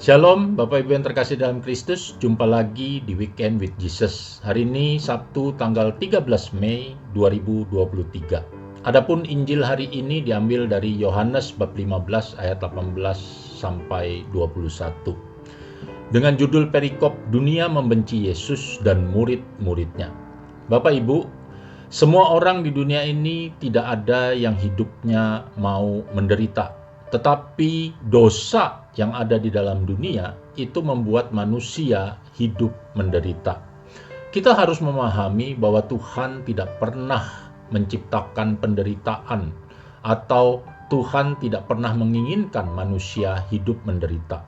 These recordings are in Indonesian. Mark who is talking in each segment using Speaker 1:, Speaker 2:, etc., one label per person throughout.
Speaker 1: Shalom Bapak Ibu yang terkasih dalam Kristus, jumpa lagi di Weekend with Jesus. Hari ini Sabtu tanggal 13 Mei 2023. Adapun Injil hari ini diambil dari Yohanes bab 15 ayat 18 sampai 21. Dengan judul perikop Dunia Membenci Yesus dan Murid-muridnya. Bapak Ibu, semua orang di dunia ini tidak ada yang hidupnya mau menderita. Tetapi dosa yang ada di dalam dunia itu membuat manusia hidup menderita. Kita harus memahami bahwa Tuhan tidak pernah menciptakan penderitaan atau Tuhan tidak pernah menginginkan manusia hidup menderita.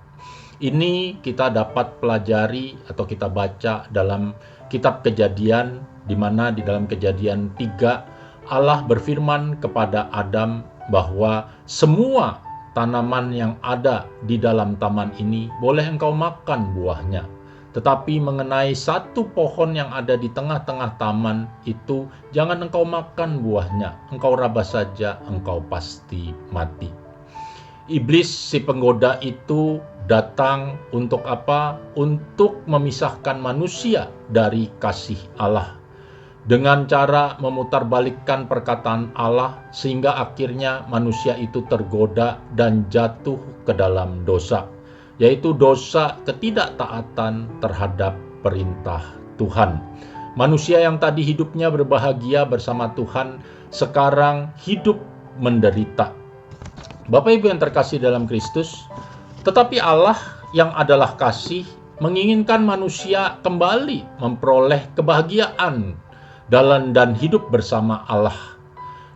Speaker 1: Ini kita dapat pelajari atau kita baca dalam kitab Kejadian, di mana di dalam Kejadian 3 Allah berfirman kepada Adam bahwa semua tanaman yang ada di dalam taman ini boleh engkau makan buahnya. Tetapi mengenai satu pohon yang ada di tengah-tengah taman itu, jangan engkau makan buahnya. Engkau raba saja, engkau pasti mati. Iblis si penggoda itu datang untuk apa? Untuk memisahkan manusia dari kasih Allah. Dengan cara memutarbalikkan perkataan Allah sehingga akhirnya manusia itu tergoda dan jatuh ke dalam dosa, yaitu dosa ketidaktaatan terhadap perintah Tuhan. Manusia yang tadi hidupnya berbahagia bersama Tuhan sekarang hidup menderita. Bapak Ibu yang terkasih dalam Kristus, tetapi Allah yang adalah kasih menginginkan manusia kembali memperoleh kebahagiaan dan hidup bersama Allah.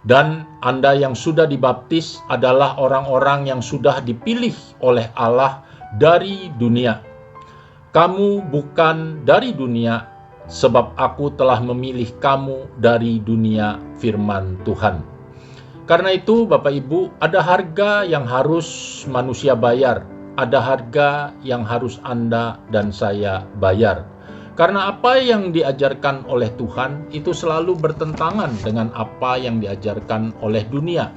Speaker 1: Dan Anda yang sudah dibaptis adalah orang-orang yang sudah dipilih oleh Allah dari dunia. Kamu bukan dari dunia, sebab aku telah memilih kamu dari dunia, firman Tuhan. Karena itu Bapak Ibu, ada harga yang harus manusia bayar. Ada harga yang harus Anda dan saya bayar. Karena apa yang diajarkan oleh Tuhan itu selalu bertentangan dengan apa yang diajarkan oleh dunia.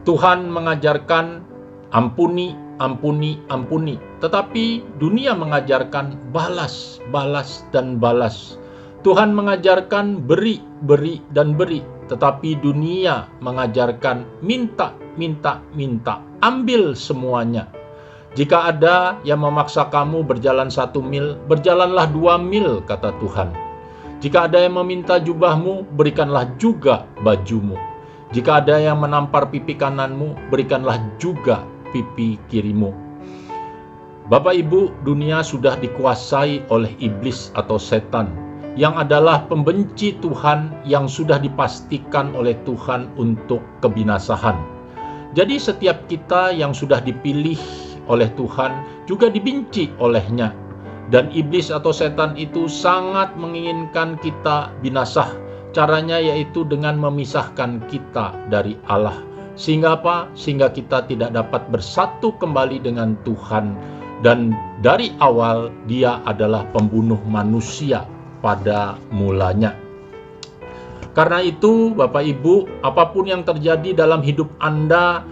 Speaker 1: Tuhan mengajarkan ampuni, ampuni, ampuni. Tetapi dunia mengajarkan balas, balas, dan balas. Tuhan mengajarkan beri, beri, dan beri. Tetapi dunia mengajarkan minta, minta, minta. Ambil semuanya. Jika ada yang memaksa kamu berjalan 1 mil, berjalanlah 2 mil, kata Tuhan. Jika ada yang meminta jubahmu, berikanlah juga bajumu. Jika ada yang menampar pipi kananmu, berikanlah juga pipi kirimu. Bapak Ibu, dunia sudah dikuasai oleh iblis atau setan, yang adalah pembenci Tuhan yang sudah dipastikan oleh Tuhan untuk kebinasaan. Jadi setiap kita yang sudah dipilih oleh Tuhan juga dibenci olehnya. Dan iblis atau setan itu sangat menginginkan kita binasa. Caranya yaitu dengan memisahkan kita dari Allah. Sehingga apa? Sehingga kita tidak dapat bersatu kembali dengan Tuhan. Dan dari awal dia adalah pembunuh manusia pada mulanya. Karena itu Bapak Ibu, apapun yang terjadi dalam hidup Anda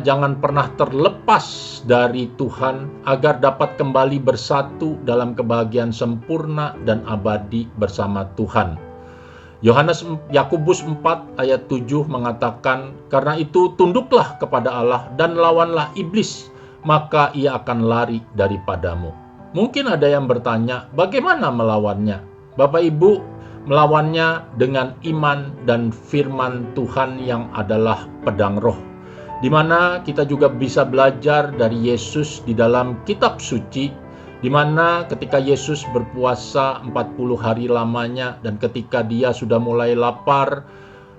Speaker 1: jangan pernah terlepas dari Tuhan agar dapat kembali bersatu dalam kebahagiaan sempurna dan abadi bersama Tuhan. Yakobus 4 ayat 7 mengatakan, karena itu tunduklah kepada Allah dan lawanlah iblis, maka ia akan lari daripadamu. Mungkin ada yang bertanya, bagaimana melawannya? Bapak Ibu, melawannya dengan iman dan firman Tuhan yang adalah pedang roh, di mana kita juga bisa belajar dari Yesus di dalam kitab suci, di mana ketika Yesus berpuasa 40 hari lamanya dan ketika dia sudah mulai lapar,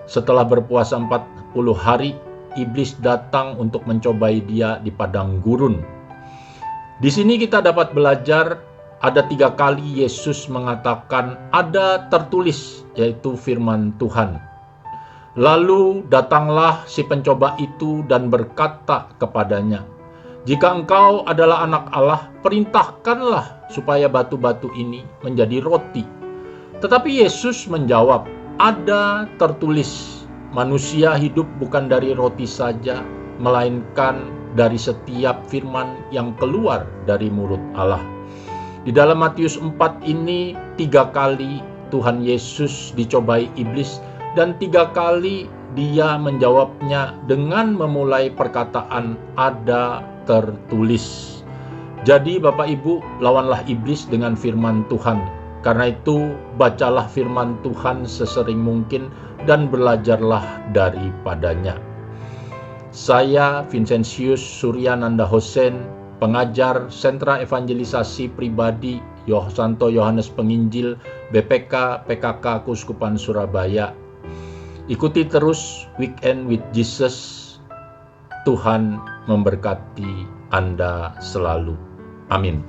Speaker 1: setelah berpuasa 40 hari, iblis datang untuk mencobai dia di padang gurun. Di sini kita dapat belajar ada 3 kali Yesus mengatakan ada tertulis, yaitu firman Tuhan. Lalu datanglah si pencoba itu dan berkata kepadanya, "Jika engkau adalah anak Allah, perintahkanlah supaya batu-batu ini menjadi roti." Tetapi Yesus menjawab, "Ada tertulis, manusia hidup bukan dari roti saja, melainkan dari setiap firman yang keluar dari mulut Allah." Di dalam Matius 4 ini 3 kali Tuhan Yesus dicobai iblis, dan 3 kali dia menjawabnya dengan memulai perkataan ada tertulis. Jadi Bapak Ibu, lawanlah iblis dengan firman Tuhan. Karena itu bacalah firman Tuhan sesering mungkin dan belajarlah daripadanya. Saya Vincentius Suryananda Hosen, pengajar Sentra Evangelisasi Pribadi Santo Yohanes Penginjil BPK PKK Keuskupan Surabaya. Ikuti terus Weekend with Jesus. Tuhan memberkati Anda selalu. Amin.